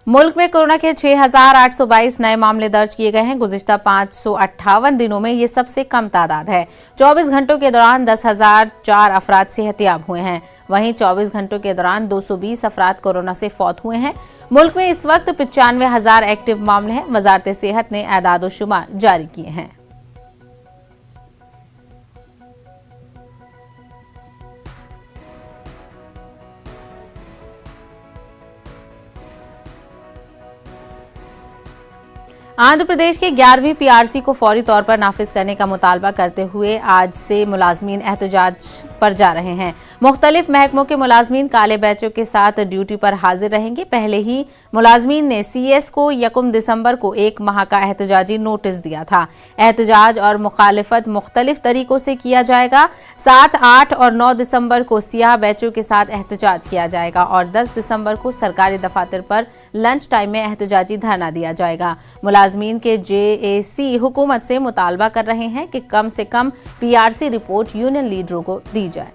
मुल्क में कोरोना के 6,822 नए मामले दर्ज किए गए हैं। गुज़िश्ता 558 दिनों में ये सबसे कम तादाद है। 24 घंटों के दौरान 10,004 अफराद सेहतियाब हुए हैं। वहीं 24 घंटों के दौरान 220 अफराद कोरोना से फौत हुए हैं। मुल्क में इस वक्त 95,000 एक्टिव मामले हैं। वजारत सेहत ने एदाद-ओ-शुमार जारी किए हैं। आंध्र प्रदेश के 11वीं पीआरसी को फौरी तौर पर नाफिज करने का मुतालबा करते हुए आज से मुलाजमीन एहतजाज पर जा रहे हैं। मुख्तलिफ महकमों के मुलाजमीन काले बैचों के साथ ड्यूटी पर हाजिर रहेंगे। पहले ही मुलाजमीन ने सीएस को 1 दिसंबर को 1 माह का एहतजाजी नोटिस दिया था। एहतजाज और मुखालिफत मुख्तलिफ तरीकों से किया जाएगा। 7, 8 और 9 दिसंबर को सियाह बैचों के साथ एहतजाज किया जाएगा और 10 दिसंबर को सरकारी दफातर पर लंच टाइम में एहतजाजी धरना दिया जाएगा। मुलाजमीन के जेएसी हुकूमत से मुतालबा कर रहे हैं कि कम से कम पीआरसी रिपोर्ट यूनियन लीडरों को दी जाए।